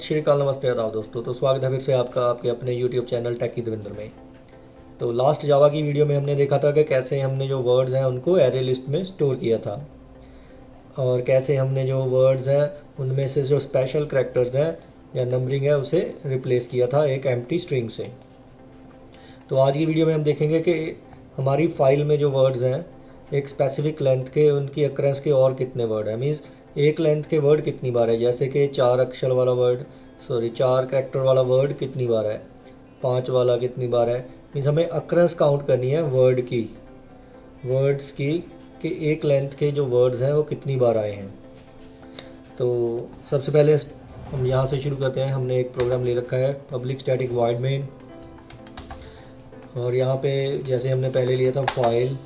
श्री अकाल, नमस्ते, आदाब दोस्तों। तो स्वागत है फिर से आपका आपके अपने यूट्यूब चैनल टेकी देवेंद्र में। तो लास्ट जावा की वीडियो में हमने देखा था कि कैसे हमने जो वर्ड्स हैं उनको एरे लिस्ट में स्टोर किया था, और कैसे हमने जो वर्ड्स हैं उनमें से जो स्पेशल करैक्टर्स हैं या नंबरिंग है उसे रिप्लेस किया था एक एम्प्टी स्ट्रिंग से। तो आज की वीडियो में हम देखेंगे कि हमारी फाइल में जो वर्ड्स हैं एक स्पेसिफिक लेंथ के, उनकी अक्रेंस के और कितने वर्ड हैं। मीन्स एक लेंथ के वर्ड कितनी बार है, जैसे कि 4 कैरेक्टर वाला वर्ड कितनी बार है, 5 वाला कितनी बार है। मीन्स हमें अक्रेंस काउंट करनी है वर्ड्स की कि एक लेंथ के जो वर्ड्स हैं वो कितनी बार आए हैं। तो सबसे पहले हम यहाँ से शुरू करते हैं। हमने एक प्रोग्राम ले रखा है पब्लिक स्टैटिक वॉइड मेन, और यहाँ पे जैसे हमने पहले लिया था file,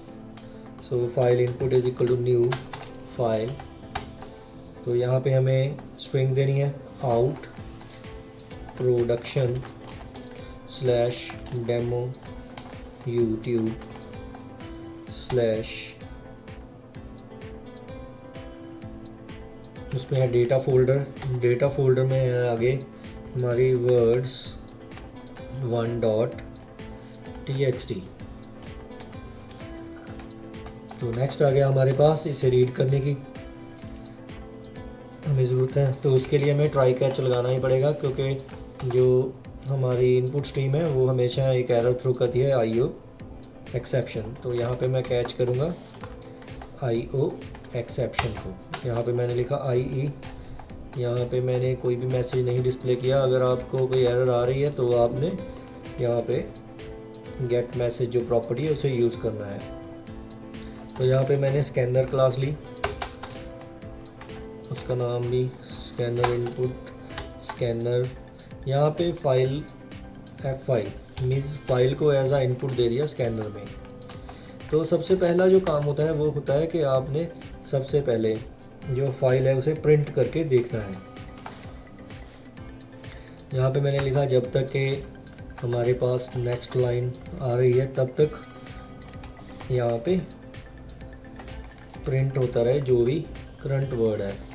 so file input is equal to new file. तो यहाँ पे हमें स्ट्रिंग देनी है out production slash demo YouTube slash, उसमें है डेटा फोल्डर में है आगे हमारी वर्ड्स 1.txt। तो नेक्स्ट आ गया हमारे पास इसे रीड करने की हमें ज़रूरत है। तो उसके लिए हमें ट्राई कैच लगाना ही पड़ेगा, क्योंकि जो हमारी इनपुट स्ट्रीम है वो हमेशा एक एरर थ्रो करती है IO एक्सेप्शन। तो यहाँ पे मैं कैच करूँगा IO एक्सेप्शन को। यहाँ पे मैंने लिखा IE, यहाँ पे मैंने कोई भी मैसेज नहीं डिस्प्ले किया। अगर आपको कोई एरर आ रही है तो आपने यहाँ पे गेट मैसेज जो प्रॉपर्टी है उसे यूज़ करना है। तो यहाँ पे मैंने स्कैनर क्लास ली, उसका नाम भी स्कैनर इनपुट स्कैनर। यहाँ पे फाइल F5 मीन्स फाइल को एज आ इनपुट दे दिया स्कैनर में। तो सबसे पहला जो काम होता है वो होता है कि आपने सबसे पहले जो फाइल है उसे प्रिंट करके देखना है। यहाँ पे मैंने लिखा जब तक कि हमारे पास नेक्स्ट लाइन आ रही है तब तक यहाँ पे प्रिंट होता रहे जो भी करंट वर्ड है।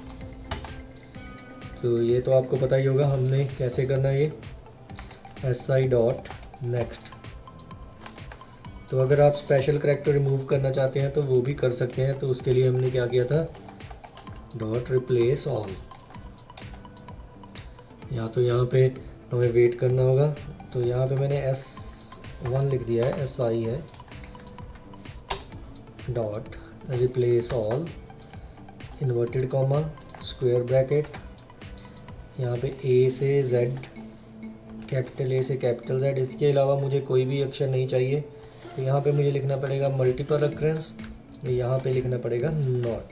तो ये तो आपको पता ही होगा हमने कैसे करना है ये si.next। तो अगर आप स्पेशल करैक्टर रिमूव करना चाहते हैं तो वो भी कर सकते हैं। तो उसके लिए हमने क्या किया था डॉट रिप्लेस ऑल। या तो यहाँ पे हमें वेट करना होगा। तो यहाँ पे मैंने S1 लिख दिया है, SI है dot replace all inverted comma square bracket, यहाँ पे A से Z, कैपिटल A से कैपिटल Z। इसके अलावा मुझे कोई भी अक्षर नहीं चाहिए। तो यहाँ पे मुझे लिखना पड़ेगा मल्टीपल अक्रेंस, यहाँ पे लिखना पड़ेगा not.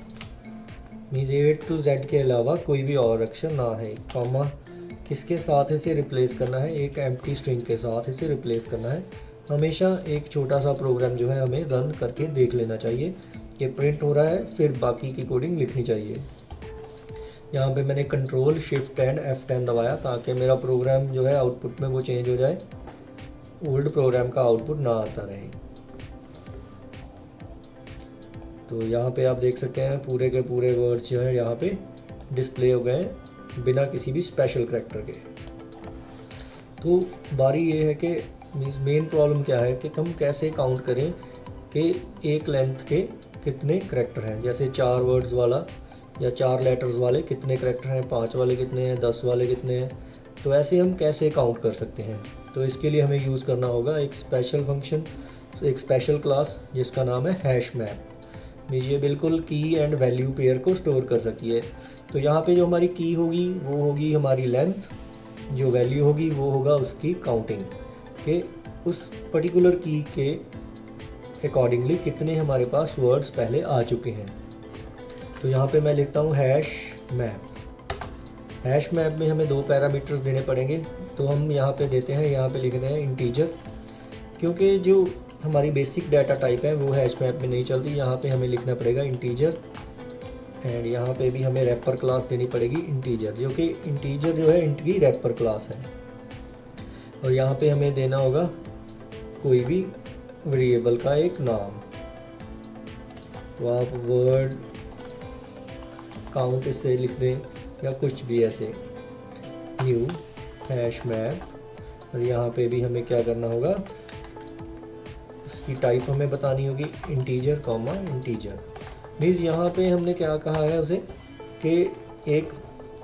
Means A to Z के अलावा कोई भी और अक्षर ना है। कॉमा किसके साथ इसे रिप्लेस करना है, एक एम्प्टी स्ट्रिंग के साथ इसे रिप्लेस करना है। हमेशा एक छोटा सा प्रोग्राम जो है हमें रन करके देख लेना चाहिए कि प्रिंट हो रहा है, फिर बाकी की कोडिंग लिखनी चाहिए। यहाँ पे मैंने कंट्रोल शिफ्ट एंड F10 दबाया ताकि मेरा प्रोग्राम जो है आउटपुट में वो चेंज हो जाए, ओल्ड प्रोग्राम का आउटपुट ना आता रहे। तो यहाँ पे आप देख सकते हैं पूरे के पूरे वर्ड्स जो हैं यहाँ पे डिस्प्ले हो गए हैं बिना किसी भी स्पेशल करैक्टर के। तो बारी ये है कि मीन्स मेन प्रॉब्लम क्या है कि हम कैसे काउंट करें कि एक लेंथ के कितने करैक्टर हैं। जैसे 4 वर्ड्स वाला या 4 लेटर्स वाले कितने करैक्टर हैं, 5 वाले कितने हैं, 10 वाले कितने हैं। तो ऐसे हम कैसे काउंट कर सकते हैं। तो इसके लिए हमें यूज़ करना होगा एक स्पेशल फंक्शन, एक स्पेशल क्लास जिसका नाम है हैश मैप। मीन्स ये बिल्कुल की एंड वैल्यू पेयर को स्टोर कर सकती है। तो यहाँ पे जो हमारी की होगी वो होगी हमारी लेंथ, जो वैल्यू होगी वो होगा उसकी काउंटिंग कि उस पर्टिकुलर की के अकॉर्डिंगली कितने हमारे पास वर्ड्स पहले आ चुके हैं। तो यहाँ पे मैं लिखता हूँ हैश मैप। हैश मैप में हमें 2 पैरामीटर्स देने पड़ेंगे। तो हम यहाँ पे देते हैं, यहाँ पे लिखते हैं इंटीजर, क्योंकि जो हमारी बेसिक डाटा टाइप है वो हैश मैप में नहीं चलती। यहाँ पे हमें लिखना पड़ेगा इंटीजर, एंड यहाँ पे भी हमें रैपर क्लास देनी पड़ेगी इंटीजर, जो कि इंटीजर जो है इंट की रैपर क्लास है। और यहाँ पे हमें देना होगा कोई भी वेरिएबल का एक नाम। तो आप वर्ड काउंट इससे लिख दें या कुछ भी ऐसे। न्यू हैश मैप, और यहाँ पे भी हमें क्या करना होगा, उसकी टाइप हमें बतानी होगी इंटीजर कॉमा इंटीजर। मीन्स यहाँ पे हमने क्या कहा है उसे कि एक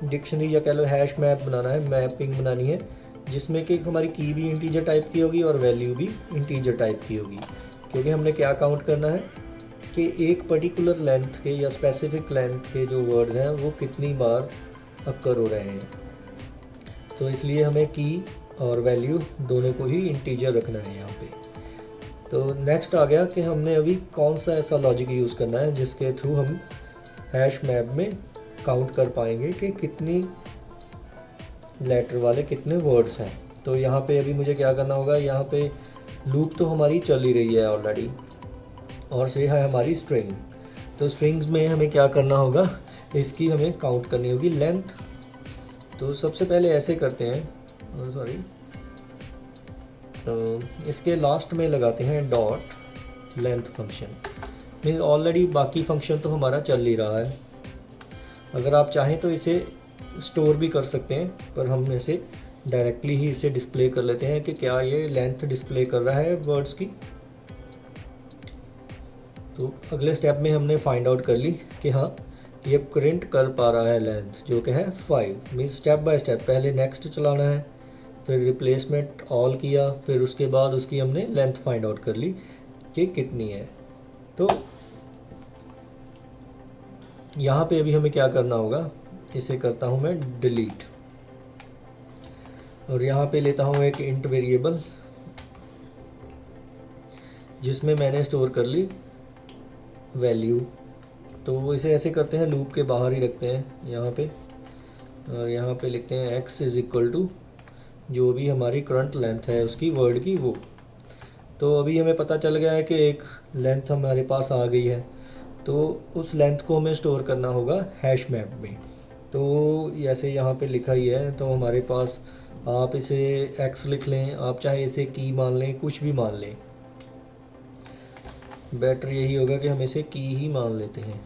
डिक्शनरी या कह लो हैश मैप बनाना है, मैपिंग बनानी है, जिसमें कि हमारी की भी इंटीजर टाइप की होगी और वैल्यू भी इंटीजर टाइप की होगी। क्योंकि हमने क्या काउंट करना है कि एक पर्टिकुलर लेंथ के या स्पेसिफिक लेंथ के जो वर्ड्स हैं वो कितनी बार अक्कर हो रहे हैं, तो इसलिए हमें की और वैल्यू दोनों को ही इंटीजर रखना है यहाँ पे। तो नेक्स्ट आ गया कि हमने अभी कौन सा ऐसा लॉजिक यूज़ करना है जिसके थ्रू हम हैश मैप में काउंट कर पाएंगे कि कितनी लेटर वाले कितने वर्ड्स हैं। तो यहाँ पे अभी मुझे क्या करना होगा, यहाँ पे लूप तो हमारी चल ही रही है ऑलरेडी, और से है हमारी स्ट्रिंग। तो स्ट्रिंग्स में हमें क्या करना होगा, इसकी हमें काउंट करनी होगी लेंथ। तो सबसे पहले ऐसे करते हैं, सॉरी, इसके लास्ट में लगाते हैं dot length function. Mean already बाकी फंक्शन तो हमारा चल ही रहा है। अगर आप चाहें तो इसे स्टोर भी कर सकते हैं, पर हम इसे डायरेक्टली ही इसे डिस्प्ले कर लेते हैं कि क्या ये लेंथ डिस्प्ले कर रहा है वर्ड्स की। तो अगले स्टेप में हमने फाइंड आउट कर ली कि हाँ ये प्रिंट कर पा रहा है लेंथ, जो कि है 5। मीन स्टेप बाय स्टेप पहले नेक्स्ट चलाना है, फिर रिप्लेसमेंट ऑल किया, फिर उसके बाद उसकी हमने लेंथ फाइंड आउट कर ली कि कितनी है। तो यहाँ पे अभी हमें क्या करना होगा, इसे करता हूँ मैं डिलीट, और यहाँ पे लेता हूँ एक इंट वेरिएबल जिसमें मैंने स्टोर कर ली वैल्यू। तो इसे ऐसे करते हैं, लूप के बाहर ही रखते हैं यहाँ पे, और यहाँ पे लिखते हैं x इज़ इक्वल टू जो भी हमारी करंट लेंथ है उसकी वर्ड की वो। तो अभी हमें पता चल गया है कि एक लेंथ हमारे पास आ गई है, तो उस लेंथ को हमें स्टोर करना होगा हैश मैप में। तो जैसे यहाँ पे लिखा ही है, तो हमारे पास आप इसे x लिख लें, आप चाहे इसे की मान लें, कुछ भी मान लें, बेटर यही होगा कि हम इसे की ही मान लेते हैं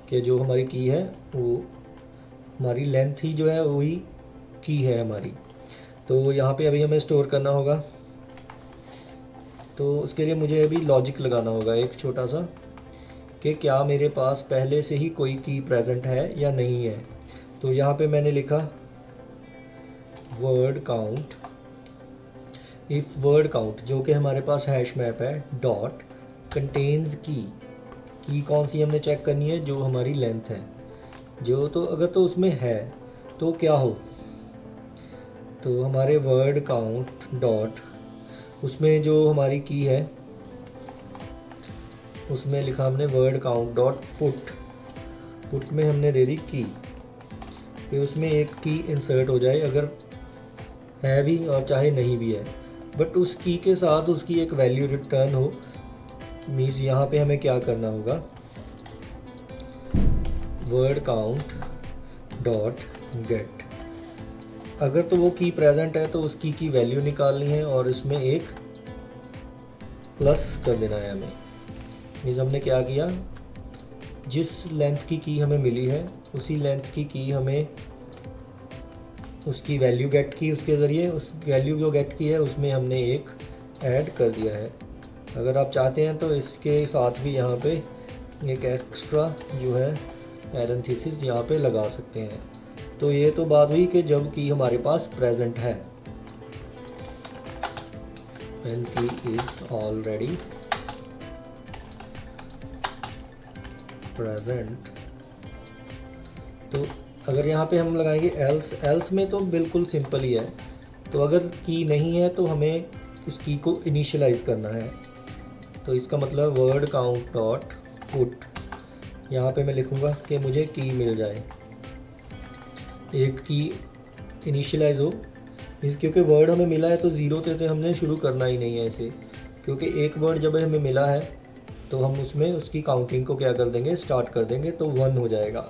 कि जो हमारी की है वो हमारी लेंथ ही जो है वही की है हमारी। तो यहाँ पे अभी हमें स्टोर करना होगा, तो उसके लिए मुझे अभी लॉजिक लगाना होगा एक छोटा सा कि क्या मेरे पास पहले से ही कोई की प्रेजेंट है या नहीं है। तो यहाँ पे मैंने लिखा word count, if word count जो कि हमारे पास हैश मैप है डॉट कंटेन्स की कौन सी हमने चेक करनी है, जो हमारी लेंथ है, जो तो अगर तो उसमें है तो क्या हो, तो हमारे वर्ड काउंट डॉट उसमें जो हमारी की है उसमें लिखा हमने वर्ड काउंट डॉट पुट में हमने दे दी की, कि उसमें एक की इंसर्ट हो जाए अगर है भी और चाहे नहीं भी है, बट उस की के साथ उसकी एक वैल्यू रिटर्न हो। मीन्स यहाँ पे हमें क्या करना होगा, वर्ड काउंट डॉट गेट, अगर तो वो की प्रेजेंट है तो उस की वैल्यू निकालनी है और इसमें एक प्लस कर देना है हमें। मीन्स हमने क्या किया, जिस लेंथ की हमें मिली है उसी लेंथ की हमें उसकी वैल्यू गेट की, उसके ज़रिए उस वैल्यू जो गेट की है उसमें हमने एक ऐड कर दिया है। अगर आप चाहते हैं तो इसके साथ भी यहाँ पे एक एक्स्ट्रा जो है पैरेंथेसिस यहाँ पे लगा सकते हैं। तो ये तो बात हुई कि जब की हमारे पास प्रेजेंट है, when key is already present। तो अगर यहाँ पे हम लगाएंगे एल्स में तो बिल्कुल सिंपल ही है। तो अगर की नहीं है तो हमें उस की को इनिशियलाइज करना है। तो इसका मतलब वर्ड काउंट डॉट पुट, यहाँ पे मैं लिखूँगा कि मुझे की मिल जाए, एक की इनिशियलाइज हो। क्योंकि वर्ड हमें मिला है तो ज़ीरो से हमने शुरू करना ही नहीं है इसे, क्योंकि एक वर्ड जब हमें मिला है तो हम उसमें उसकी काउंटिंग को क्या कर देंगे, स्टार्ट कर देंगे, तो 1 हो जाएगा।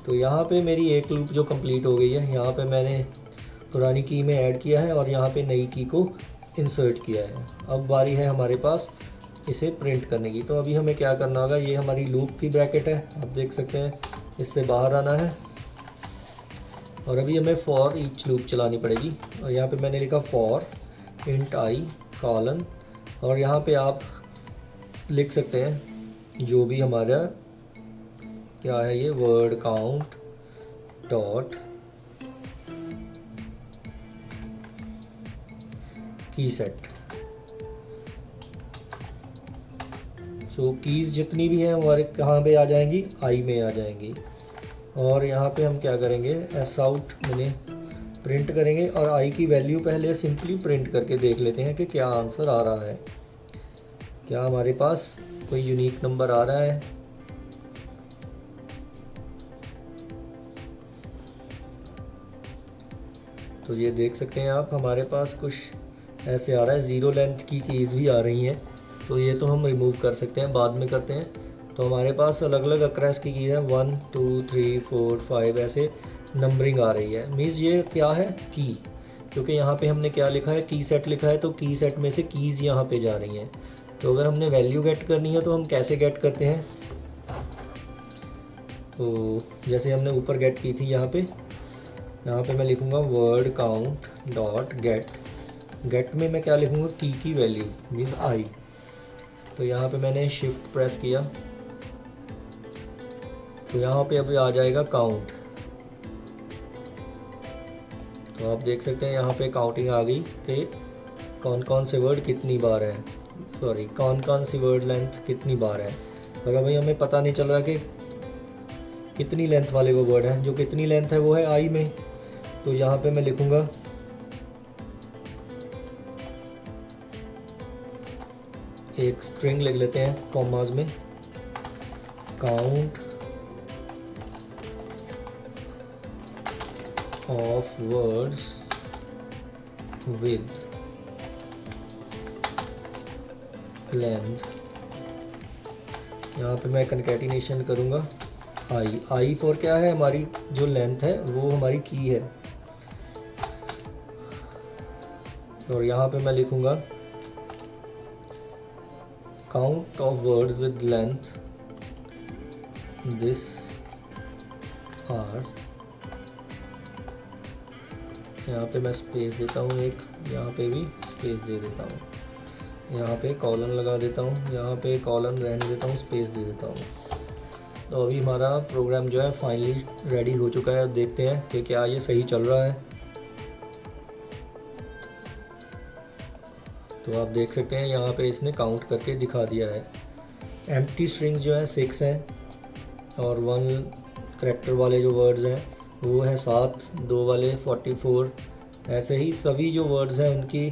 तो यहाँ पे मेरी एक लूप जो कंप्लीट हो गई है, यहाँ पे मैंने पुरानी की में ऐड किया है और यहाँ पे नई की को इंसर्ट किया है। अब बारी है हमारे पास इसे प्रिंट करने की। तो अभी हमें क्या करना होगा, ये हमारी लूप की ब्रैकेट है, आप देख सकते हैं, इससे बाहर आना है और अभी हमें फॉर ईच लूप चलानी पड़ेगी। और यहाँ पे मैंने लिखा फॉर इंट आई कॉलन, और यहाँ पे आप लिख सकते हैं जो भी हमारा क्या है, ये वर्ड काउंट डॉट की सेट। सो कीज़ जितनी भी हैं हमारे कहाँ पे आ जाएंगी, आई में आ जाएंगी। और यहाँ पे हम क्या करेंगे, एस आउट मैंने प्रिंट करेंगे, और आई की वैल्यू पहले सिंपली प्रिंट करके देख लेते हैं कि क्या आंसर आ रहा है, क्या हमारे पास कोई यूनिक नंबर आ रहा है। तो ये देख सकते हैं आप, हमारे पास कुछ ऐसे आ रहा है, ज़ीरो लेंथ की कीज़ भी आ रही हैं। तो ये तो हम रिमूव कर सकते हैं, बाद में करते हैं। तो हमारे पास अलग अलग अक्रेंस की कीज़ हैं, 1 2 3 4 5 ऐसे नंबरिंग आ रही है। मीन्स ये क्या है, की, क्योंकि यहाँ पे हमने क्या लिखा है, की सेट लिखा है, तो की सेट में से कीज़ यहाँ पे जा रही हैं। तो अगर हमने वैल्यू गेट करनी है तो हम कैसे गेट करते हैं, तो जैसे हमने ऊपर गेट की थी, यहाँ पे मैं लिखूँगा word count dot get. Get में मैं क्या लिखूँगा, की वैल्यू मीन्स आई। तो यहाँ पे मैंने शिफ्ट प्रेस किया, तो यहाँ पे अभी आ जाएगा काउंट। तो आप देख सकते हैं यहाँ पे काउंटिंग आ गई कि कौन कौन से वर्ड कितनी बार है, सॉरी कौन कौन सी वर्ड लेंथ कितनी बार है। पर अभी हमें पता नहीं चल रहा कि कितनी लेंथ वाले वो वर्ड हैं। जो कितनी लेंथ है वो है आई में। तो यहाँ पे मैं लिखूँगा एक स्ट्रिंग लिख लेते हैं कॉमास में, count of words with length. यहाँ पे मैं कंकैटिनेशन करूँगा आई फॉर क्या है, हमारी जो लेंथ है वो हमारी की है। और यहाँ पे मैं लिखूँगा count of words with length this are. यहाँ पे मैं स्पेस देता हूँ एक, यहाँ पे भी स्पेस दे देता हूँ, यहाँ पे कॉलन लगा देता हूँ, यहाँ पे कॉलन रहने देता हूँ, स्पेस दे देता हूँ। तो अभी हमारा प्रोग्राम जो है फाइनली रेडी हो चुका है। अब देखते हैं कि क्या ये सही चल रहा है। तो आप देख सकते हैं यहाँ पे इसने काउंट करके दिखा दिया है। एम्प्टी स्ट्रिंग्स जो हैं 6 हैं, और 1 करैक्टर वाले जो वर्ड्स हैं वो है 7, 2 वाले 44। ऐसे ही सभी जो वर्ड्स हैं उनकी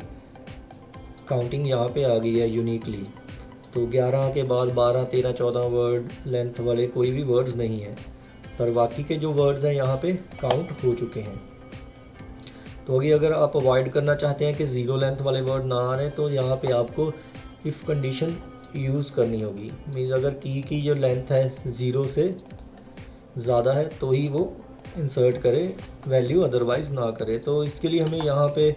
काउंटिंग यहाँ पे आ गई है यूनिकली। तो 11 के बाद 12, 13, 14 वर्ड लेंथ वाले कोई भी वर्ड्स नहीं हैं, पर बाकी के जो वर्ड्स हैं यहाँ पे काउंट हो चुके हैं। तो अभी अगर आप अवॉइड करना चाहते हैं कि ज़ीरो लेंथ वाले वर्ड ना आ रहे, तो यहाँ पे आपको इफ़ कंडीशन यूज़ करनी होगी। मीन्स अगर की जो लेंथ है 0 से ज़्यादा है तो ही वो इंसर्ट करे वैल्यू, अदरवाइज़ ना करे। तो इसके लिए हमें यहाँ पे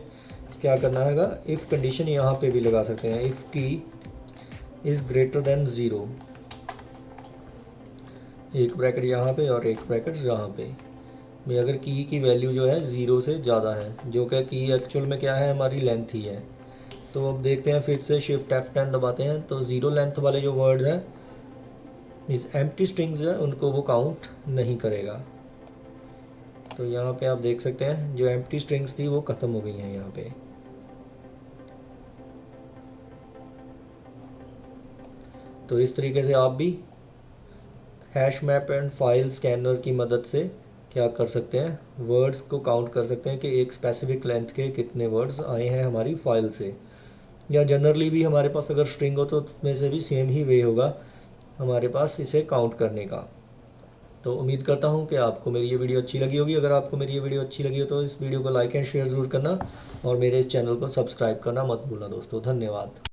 क्या करना है, इफ़ कंडीशन यहाँ पे भी लगा सकते हैं, इफ़ की इज़ ग्रेटर देन 0, एक ब्रैकेट यहाँ पे और एक ब्रैकेट यहाँ पे में, अगर की वैल्यू जो है 0 से ज़्यादा है, जो कि की एक्चुअल में क्या है, हमारी लेंथ ही है। तो अब देखते हैं, फिर से शिफ्ट F10 दबाते हैं। तो 0 लेंथ वाले जो वर्ड्स हैं, इस एम्प्टी स्ट्रिंग्स है, उनको वो काउंट नहीं करेगा। तो यहाँ पे आप देख सकते हैं जो एम्प्टी स्ट्रिंग्स थी वो ख़त्म हो गई हैं यहाँ पे। तो इस तरीके से आप भी hash map and file scanner की मदद से क्या कर सकते हैं, वर्ड्स को काउंट कर सकते हैं कि एक स्पेसिफिक लेंथ के कितने वर्ड्स आए हैं हमारी फाइल से। या जनरली भी हमारे पास अगर स्ट्रिंग हो तो उसमें से भी सेम ही वे होगा हमारे पास इसे काउंट करने का। तो उम्मीद करता हूँ कि आपको मेरी ये वीडियो अच्छी लगी होगी। अगर आपको मेरी ये वीडियो अच्छी लगी हो तो इस वीडियो को लाइक एंड शेयर ज़रूर करना, और मेरे इस चैनल को सब्सक्राइब करना मत भूलना दोस्तों। धन्यवाद।